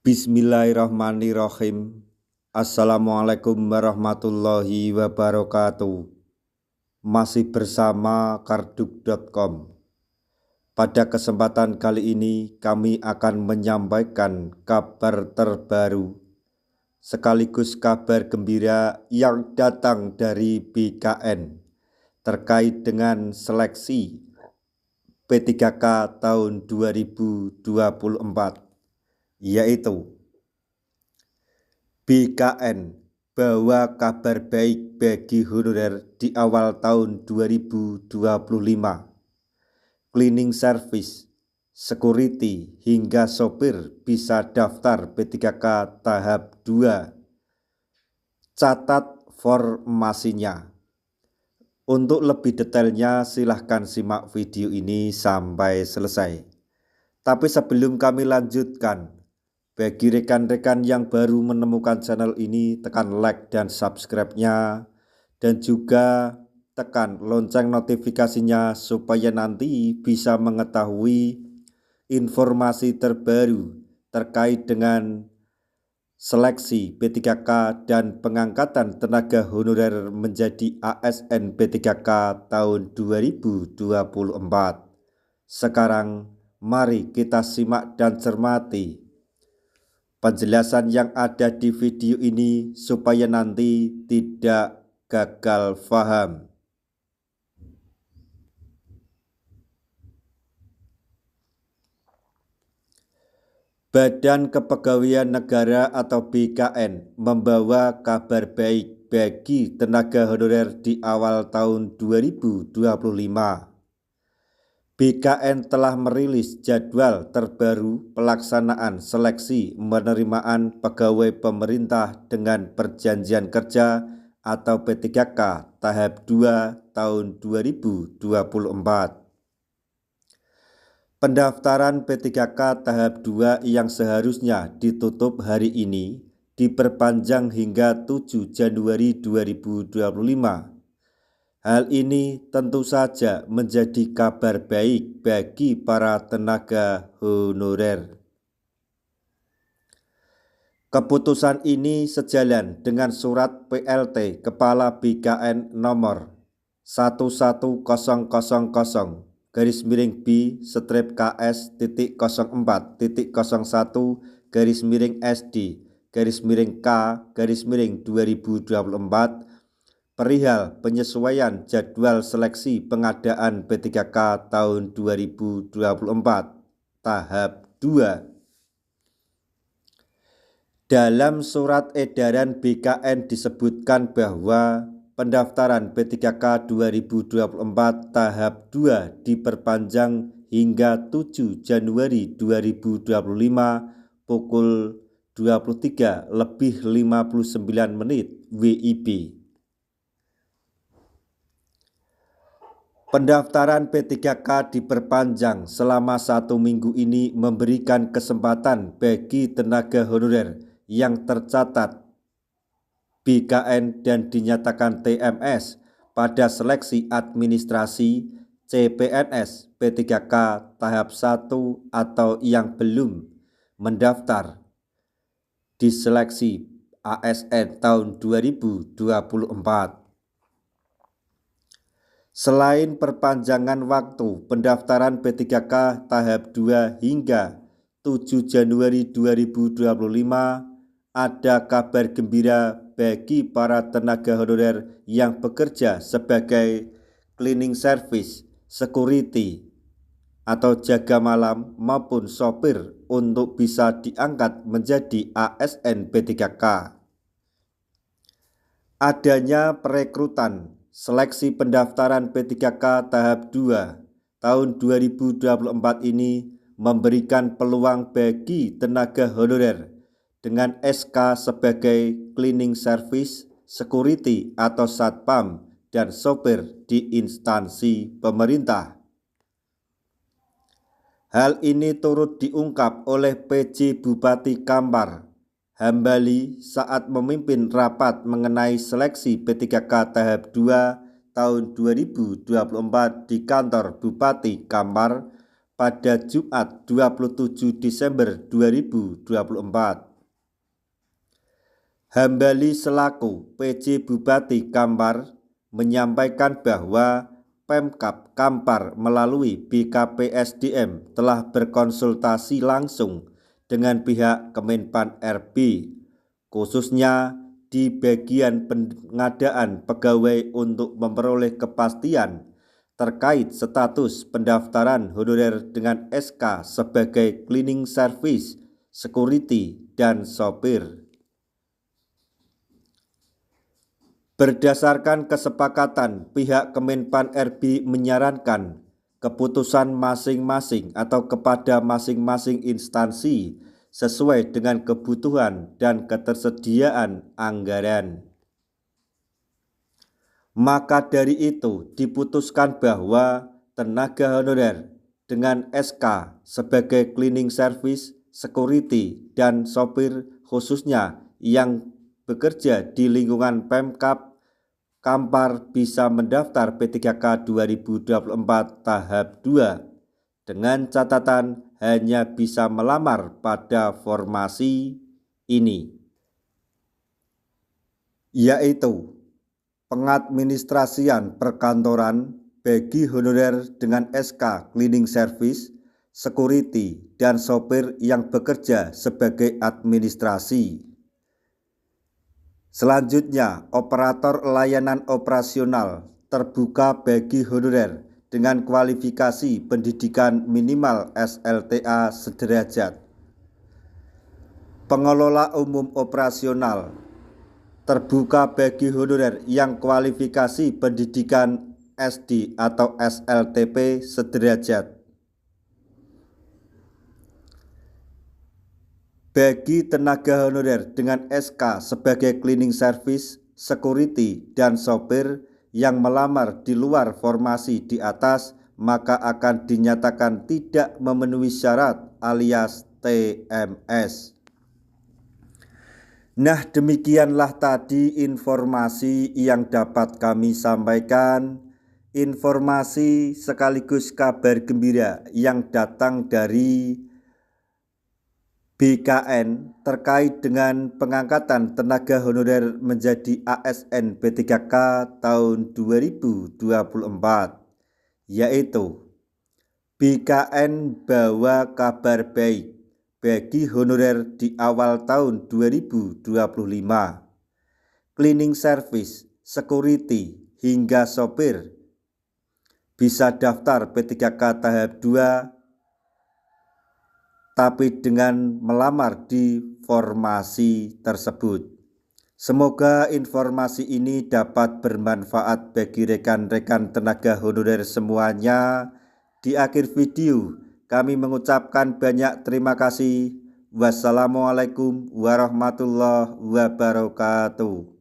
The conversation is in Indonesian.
Bismillahirrahmanirrahim. Assalamualaikum warahmatullahi wabarakatuh. Masih bersama karduk.com. Pada kesempatan kali ini kami akan menyampaikan kabar terbaru sekaligus kabar gembira yang datang dari BKN terkait dengan seleksi P3K tahun 2024, yaitu BKN bawa kabar baik bagi honorer di awal tahun 2025. Cleaning service, security hingga sopir bisa daftar P3K tahap 2. Catat formasinya. Untuk lebih detailnya silahkan simak video ini sampai selesai. Tapi sebelum kami lanjutkan, bagi rekan-rekan yang baru menemukan channel ini, tekan like dan subscribe-nya, dan juga tekan lonceng notifikasinya supaya nanti bisa mengetahui informasi terbaru terkait dengan seleksi P3K dan pengangkatan tenaga honorer menjadi ASN P3K tahun 2024. Sekarang mari kita simak dan cermati penjelasan yang ada di video ini supaya nanti tidak gagal paham. Badan Kepegawaian Negara atau BKN membawa kabar baik bagi tenaga honorer di awal tahun 2025. BKN telah merilis jadwal terbaru pelaksanaan seleksi penerimaan pegawai pemerintah dengan perjanjian kerja atau P3K tahap 2 tahun 2024. Pendaftaran P3K tahap 2 yang seharusnya ditutup hari ini diperpanjang hingga 7 Januari 2025. Hal ini tentu saja menjadi kabar baik bagi para tenaga honorer. Keputusan ini sejalan dengan surat PLT Kepala BKN nomor 11-KS-01-SD-SD-K-2024 perihal penyesuaian jadwal seleksi pengadaan P3K tahun 2024 tahap 2. Dalam surat edaran BKN disebutkan bahwa pendaftaran P3K 2024 tahap 2 diperpanjang hingga 7 Januari 2025 pukul 23:59 WIB. Pendaftaran P3K diperpanjang selama 1 minggu ini memberikan kesempatan bagi tenaga honorer yang tercatat BKN dan dinyatakan TMS pada seleksi administrasi CPNS P3K tahap 1 atau yang belum mendaftar di seleksi ASN tahun 2024. Selain perpanjangan waktu pendaftaran P3K tahap 2 hingga 7 Januari 2025, ada kabar gembira bagi para tenaga honorer yang bekerja sebagai cleaning service, security, atau jaga malam maupun sopir untuk bisa diangkat menjadi ASN P3K. Adanya perekrutan seleksi pendaftaran P3K tahap 2 tahun 2024 ini memberikan peluang bagi tenaga honorer dengan SK sebagai cleaning service, security atau satpam dan sopir di instansi pemerintah. Hal ini turut diungkap oleh PJ Bupati Kampar Hambali saat memimpin rapat mengenai seleksi P3K tahap 2 tahun 2024 di kantor Bupati Kampar pada Jumat 27 Desember 2024. Hambali selaku PJ Bupati Kampar menyampaikan bahwa Pemkab Kampar melalui BKPSDM telah berkonsultasi langsung dengan pihak Kemenpan RB, khususnya di bagian pengadaan pegawai untuk memperoleh kepastian terkait status pendaftaran honorer dengan SK sebagai cleaning service, security, dan sopir. Berdasarkan kesepakatan, pihak Kemenpan RB menyarankan keputusan masing-masing atau kepada masing-masing instansi sesuai dengan kebutuhan dan ketersediaan anggaran. Maka dari itu diputuskan bahwa tenaga honorer dengan SK sebagai cleaning service, security, dan sopir khususnya yang bekerja di lingkungan Pemkab Kampar bisa mendaftar P3K 2024 tahap 2 dengan catatan hanya bisa melamar pada formasi ini, yaitu pengadministrasian perkantoran bagi honorer dengan SK cleaning service, security, dan sopir yang bekerja sebagai administrasi. Selanjutnya, operator layanan operasional terbuka bagi honorer dengan kualifikasi pendidikan minimal SLTA sederajat. Pengelola umum operasional terbuka bagi honorer yang kualifikasi pendidikan SD atau SLTP sederajat. Bagi tenaga honorer dengan SK sebagai cleaning service, security, dan sopir yang melamar di luar formasi di atas, maka akan dinyatakan tidak memenuhi syarat alias TMS. Nah, demikianlah tadi informasi yang dapat kami sampaikan. Informasi sekaligus kabar gembira yang datang dari BKN terkait dengan pengangkatan tenaga honorer menjadi ASN P3K tahun 2024, yaitu BKN bawa kabar baik bagi honorer di awal tahun 2025. Cleaning service, security, hingga sopir bisa daftar P3K tahap 2 tapi dengan melamar di formasi tersebut. Semoga informasi ini dapat bermanfaat bagi rekan-rekan tenaga honorer semuanya. Di akhir video, kami mengucapkan banyak terima kasih. Wassalamualaikum warahmatullahi wabarakatuh.